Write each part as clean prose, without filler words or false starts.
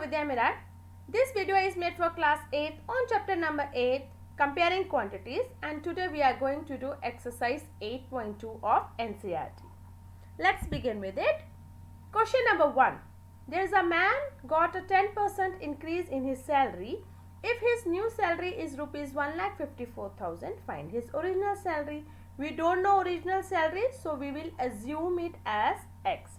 Vidya Mirat. This video is made for class 8 on chapter number 8 comparing quantities, and today we are going to do exercise 8.2 of NCERT. Let's begin with it. Question number 1. There is a man got a 10% increase in his salary. If his new salary is rupees 1,54,000, find his original salary. We don't know original salary, so we will assume it as X.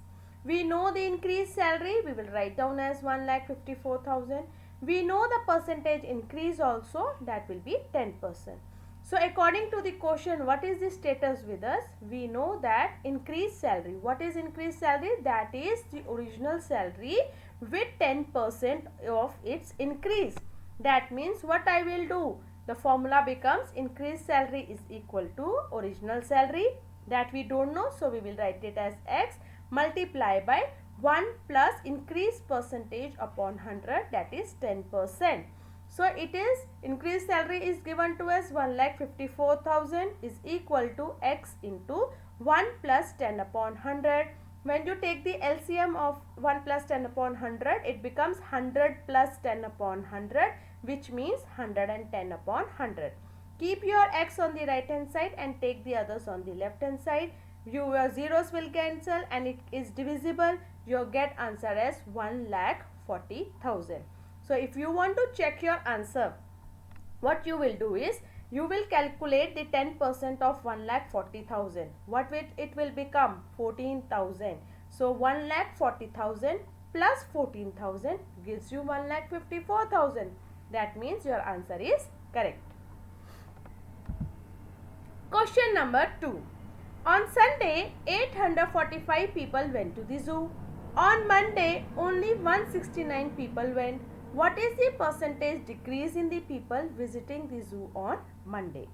We know the increased salary, we will write down as 1,54,000. We know the percentage increase also, that will be 10%. So according to the question, what is the status with us? We know that increased salary. What is increased salary? That is the original salary with 10% of its increase. That means what I will do? The formula becomes increased salary is equal to original salary, that we don't know, so we will write it as X, multiply by 1 plus increased percentage upon 100, that is 10%. So it is increased salary is given to us 1,54,000 is equal to X into 1 plus 10 upon 100. When you take the LCM of 1 plus 10 upon 100, it becomes 100 plus 10 upon 100, which means 110 upon 100. Keep your X on the right hand side and take the others on the left hand side. Your zeros will cancel and it is divisible. You get answer as 1,40,000. So if you want to check your answer, what you will do is you will calculate the 10% of 1,40,000. What will it will become? 14,000. So 1,40,000 plus 14,000 gives you 1,54,000. That means your answer is correct. Question number 2. On Sunday, 845 people went to the zoo. On Monday, only 169 people went. What is the percentage decrease in the people visiting the zoo on Monday?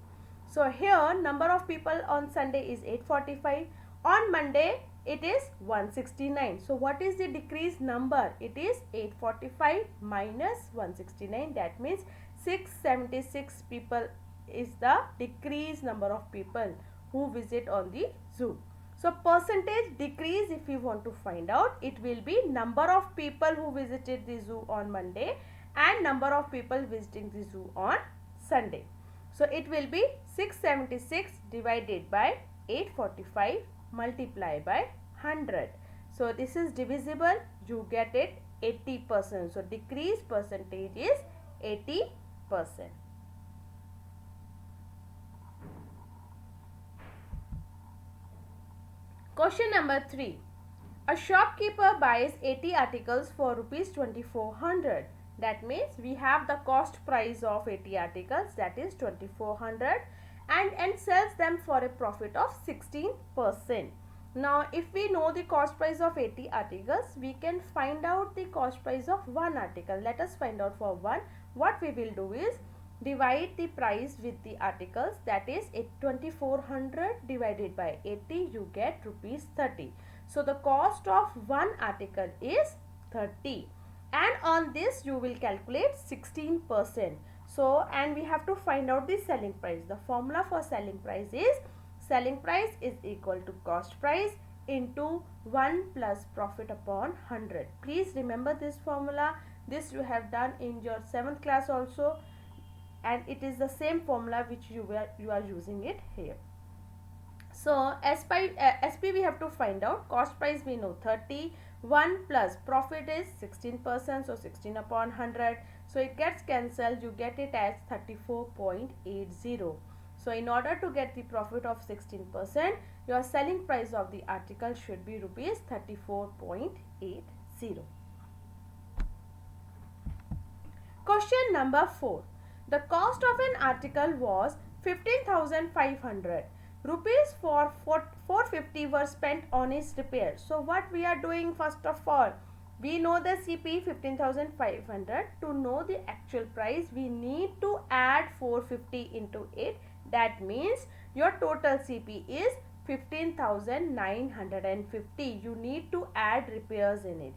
So here number of people on Sunday is 845. On Monday it is 169. So what is the decreased number? It is 845 minus 169. That means 676 people is the decreased number of people who visit on the zoo. So percentage decrease, if you want to find out, it will be number of people who visited the zoo on Monday and number of people visiting the zoo on Sunday. So it will be 676 divided by 845 multiplied by 100. So this is divisible, you get it 80%. So decrease percentage is 80%. Question number 3. A shopkeeper buys 80 articles for rupees 2,400. That means we have the cost price of 80 articles, that is 2,400, and sells them for a profit of 16%. Now if we know the cost price of 80 articles, we can find out the cost price of one article. Let us find out for one. What we will do is divide the price with the articles, that is 2,400 divided by 80, you get rupees 30. So the cost of one article is 30, and on this you will calculate 16%. So and we have to find out the selling price. The formula for selling price is equal to cost price into 1 plus profit upon 100. Please remember this formula. This you have done in your 7th class also, and it is the same formula which you are using it here. So SP we have to find out. Cost price we know 30, 1 plus profit is 16%, so 16 upon 100. So it gets cancelled, you get it as 34.80. So in order to get the profit of 16%, your selling price of the article should be rupees 34.80. Question number 4. The cost of an article was 15,500. Rupees for 450 were spent on its repair. So what we are doing, first of all, we know the CP 15,500. To know the actual price, we need to add 450 into it. That means your total CP is 15,950. You need to add repairs in it.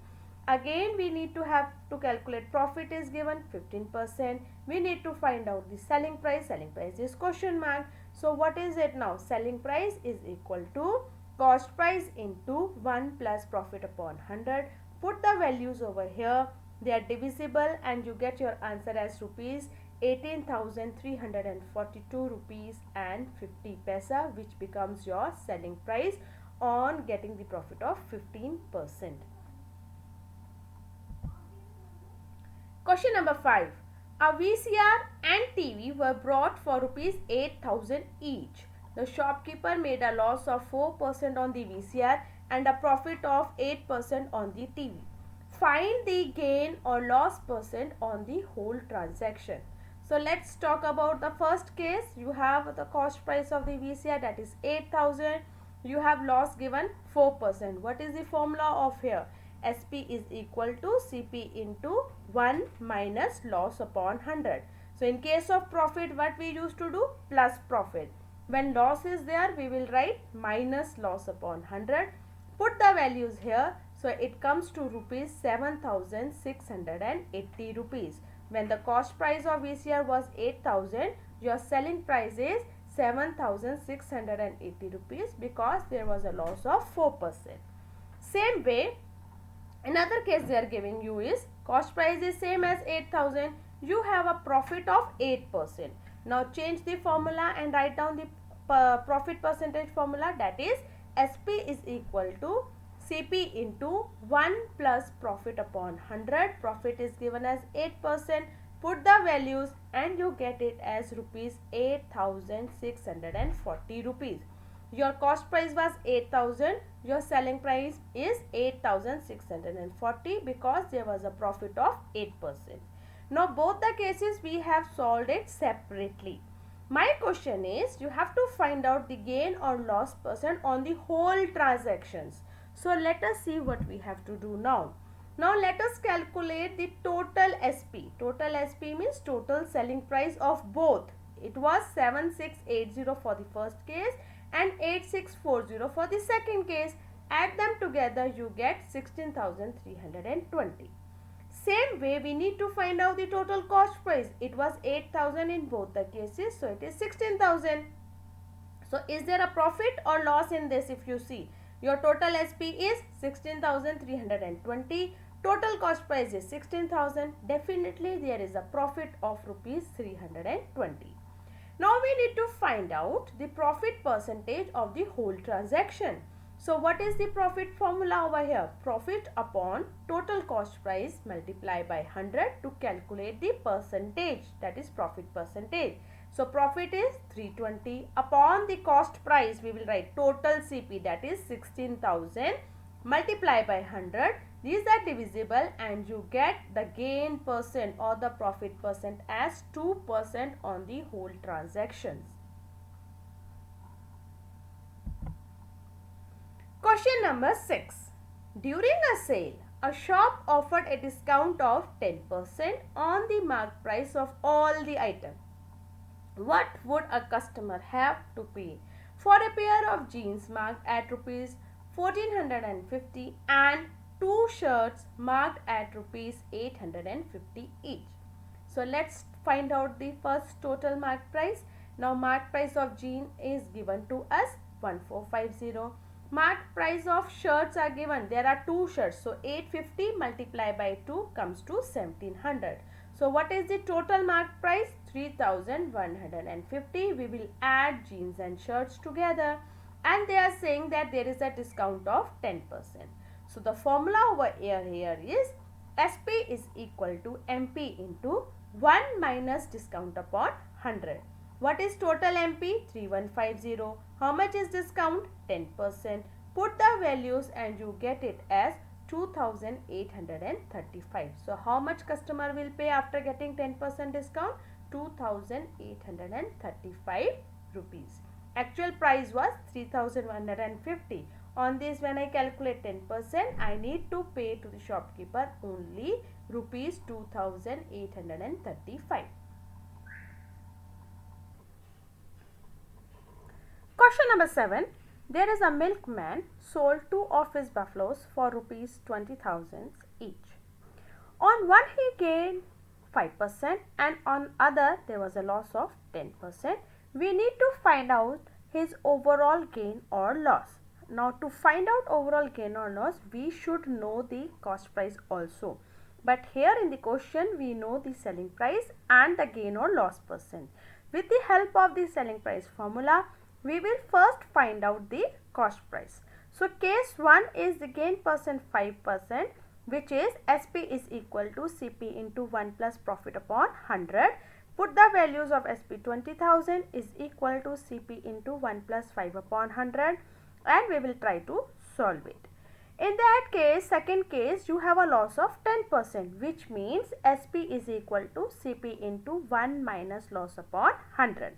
Again we need to have to calculate profit is given 15%. We need to find out the selling price. Selling price is question mark. So what is it now? Selling price is equal to cost price into 1 plus profit upon 100. Put the values over here. They are divisible and you get your answer as rupees 18,342 rupees and 50 paisa, which becomes your selling price on getting the profit of 15%. Question number 5. A VCR and TV were brought for rupees 8,000 each. The shopkeeper made a loss of 4% on the VCR and a profit of 8% on the TV. Find the gain or loss percent on the whole transaction. So let's talk about the first case. You have the cost price of the VCR, that is 8,000. You have loss given 4%. What is the formula of here? SP is equal to CP into 1 minus loss upon 100. So in case of profit, what we used to do? Plus profit. When loss is there, we will write minus loss upon 100. Put the values here. So it comes to rupees 7,680 rupees. When the cost price of VCR was 8,000, your selling price is 7,680 rupees because there was a loss of 4%. Same way, another case they are giving you is cost price is same as 8,000. You have a profit of 8%. Now change the formula and write down the profit percentage formula, that is SP is equal to CP into 1 plus profit upon 100. Profit is given as 8%. Put the values and you get it as rupees 8,640 rupees. Your cost price was 8,000. Your selling price is 8,640 because there was a profit of 8%. Now both the cases we have solved it separately. My question is, you have to find out the gain or loss percent on the whole transactions. So let us see what we have to do now. Now let us calculate the total SP. Total SP means total selling price of both. It was 7680 for the first case and 8640 for the second case. Add them together, you get 16,320. Same way, we need to find out the total cost price. It was 8,000 in both the cases, so it is 16,000. So is there a profit or loss in this? If you see, your total SP is 16,320. Total cost price is 16,000. Definitely there is a profit of rupees 320. Now we need to find out the profit percentage of the whole transaction. So what is the profit formula over here? Profit upon total cost price multiplied by 100 to calculate the percentage, that is profit percentage. So profit is 320 upon the cost price. We will write total CP, that is 16,000 multiplied by 100. These are divisible and you get the gain percent or the profit percent as 2% on the whole transactions. Question number 6. During a sale, a shop offered a discount of 10% on the marked price of all the items. What would a customer have to pay for a pair of jeans marked at rupees 1450 and 2 shirts marked at rupees 850 each? So let's find out the first total marked price. Now marked price of jean is given to us 1450. Marked price of shirts are given. There are 2 shirts. So 850 multiplied by 2 comes to 1700. So what is the total marked price? 3150. We will add jeans and shirts together. And they are saying that there is a discount of 10%. So the formula over here is SP is equal to MP into 1 minus discount upon 100. What is total MP? 3150. How much is discount? 10%. Put the values and you get it as 2,835. So how much customer will pay after getting 10% discount? 2,835 rupees. Actual price was 3,150. On this, when I calculate 10%, I need to pay to the shopkeeper only rupees 2,835. Question number 7. There is a milkman sold 2 of his buffaloes for rupees 20,000 each. On one he gained 5% and on other there was a loss of 10%. We need to find out his overall gain or loss. Now to find out overall gain or loss, we should know the cost price also. But here in the question we know the selling price and the gain or loss percent. With the help of the selling price formula, we will first find out the cost price. So case 1 is the gain percent 5%, which is SP is equal to CP into 1 plus profit upon 100. Put the values of SP 20,000 is equal to CP into 1 plus 5 upon 100, and we will try to solve it. In that case, second case, you have a loss of 10%, which means SP is equal to CP into 1 minus loss upon 100.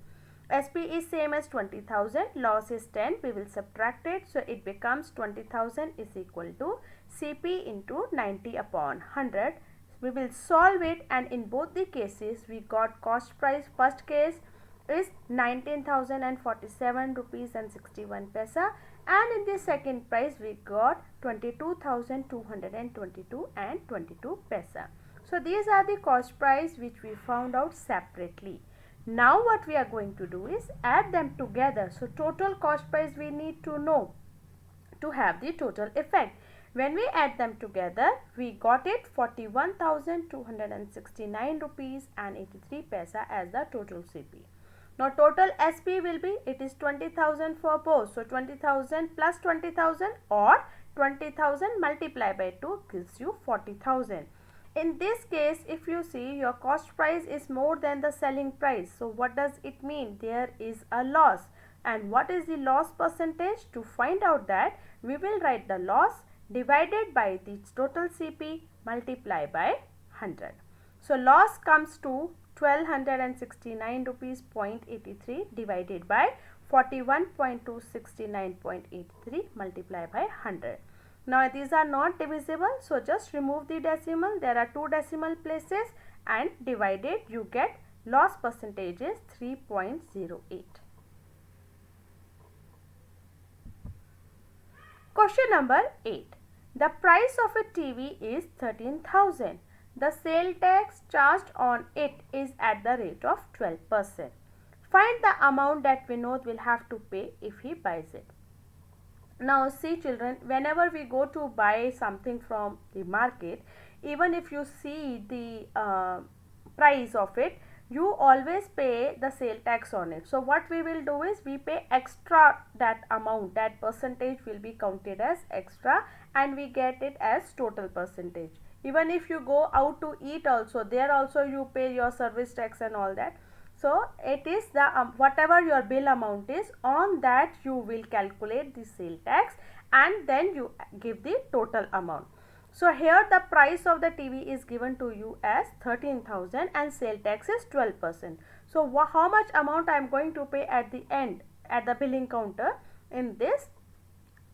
SP is same as 20,000, loss is 10, we will subtract it, so it becomes 20,000 is equal to CP into 90 upon 100. We will solve it, and in both the cases we got cost price. First case is 19,047 rupees and 61 paisa, and in the second price we got 22,222 and 22 paisa. So these are the cost price which we found out separately. Now what we are going to do is add them together. So total cost price we need to know to have the total effect. When we add them together, we got it 41,269 rupees and 83 paisa as the total CP. Now total SP will be, it is 20,000 for both. So 20,000 plus 20,000 or 20,000 multiplied by 2 gives you 40,000. In this case, if you see, your cost price is more than the selling price. So what does it mean? There is a loss. And what is the loss percentage? To find out that, we will write the loss divided by the total CP multiplied by 100. So loss comes to 1269 rupees 0.83 divided by 41.269.83 multiplied by 100. Now these are not divisible, so just remove the decimal. There are 2 decimal places, and divided you get loss percentage is 3.08. Question number 8. The price of a TV is 13,000. The sale tax charged on it is at the rate of 12%. Find the amount that Vinod will have to pay if he buys it. Now see children, whenever we go to buy something from the market, even if you see the price of it, you always pay the sale tax on it. So what we will do is we pay extra that amount, that percentage will be counted as extra, and we get it as total percentage. Even if you go out to eat also, there also you pay your service tax and all that. So it is the whatever your bill amount is, on that you will calculate the sale tax and then you give the total amount. So here the price of the TV is given to you as 13,000 and sale tax is 12%. So how much amount I am going to pay at the end, at the billing counter? In this,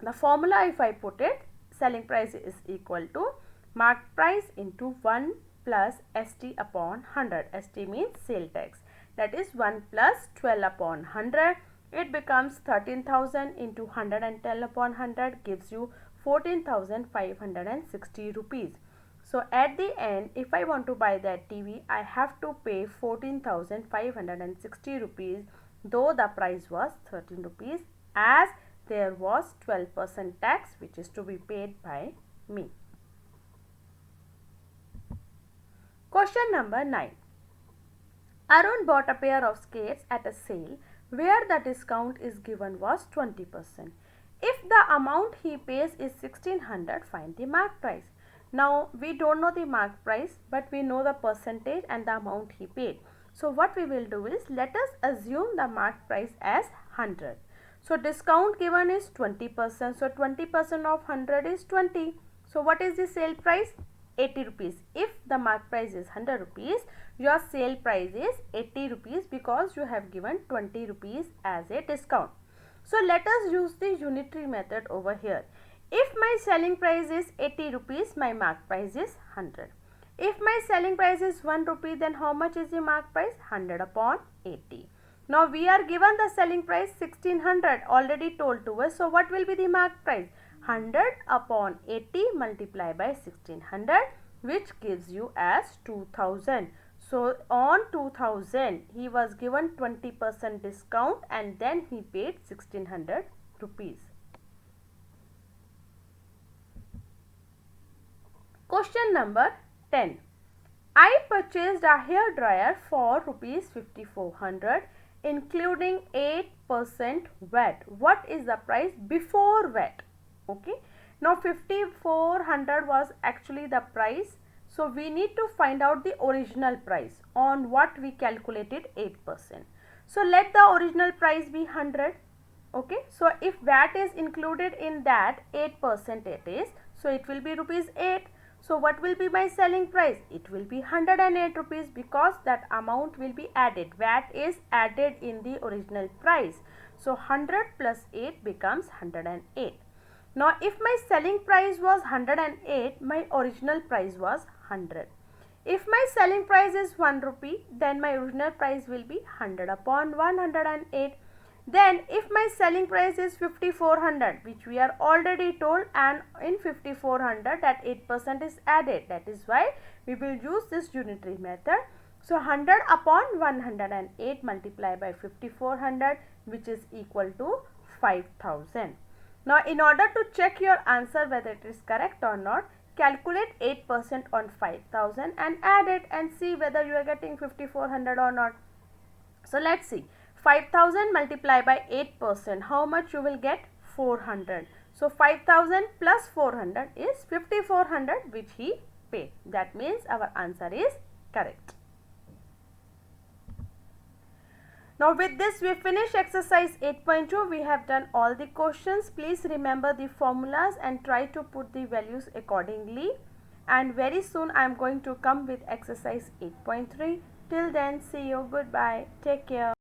the formula if I put it, selling price is equal to marked price into 1 plus ST upon 100. ST means sale tax. That is 1 plus 12 upon 100. It becomes 13,000 into 110 upon 100 gives you 14,560 rupees. So at the end, if I want to buy that TV, I have to pay 14,560 rupees, though the price was 13 rupees, as there was 12% tax which is to be paid by me. Question number 9. Arun bought a pair of skates at a sale where the discount is given was 20%. If the amount he pays is 1600, find the mark price. Now we don't know the mark price, but we know the percentage and the amount he paid. So what we will do is, let us assume the mark price as 100. So discount given is 20%. So 20% of 100 is 20. So what is the sale price? 80 rupees. If the mark price is 100 rupees, your sale price is 80 rupees because you have given 20 rupees as a discount. So let us use the unitary method over here. If my selling price is 80 rupees, my mark price is 100. If my selling price is 1 rupee, then how much is the mark price? 100 upon 80. Now we are given the selling price 1600 already told to us. So what will be the mark price? 100 upon 80 multiplied by 1600, which gives you as 2000. So on 2000 he was given 20% discount and then he paid 1600 rupees. Question number 10. I purchased a hair dryer for rupees 5400 including 8% VAT. What is the price before VAT? Okay. Now 5400 was actually the price. So we need to find out the original price on what we calculated 8%. So let the original price be 100. Okay. So if VAT is included in that 8% it is. So it will be rupees 8. So what will be my selling price? It will be 108 rupees because that amount will be added. VAT is added in the original price. So 100 plus 8 becomes 108. Now if my selling price was 108, my original price was 100. If my selling price is 1 rupee, then my original price will be 100 upon 108. Then if my selling price is 5400, which we are already told, and in 5400 that 8% is added. That is why we will use this unitary method. So 100 upon 108 multiplied by 5400, which is equal to 5000. Now in order to check your answer whether it is correct or not, calculate 8% on 5000 and add it and see whether you are getting 5400 or not. So let's see. 5000 multiplied by 8%, how much you will get? 400. So 5000 plus 400 is 5400 which he paid. That means our answer is correct. Now with this we finish exercise 8.2. We have done all the questions. Please remember the formulas and try to put the values accordingly. And very soon I am going to come with exercise 8.3. Till then, see you. Goodbye. Take care.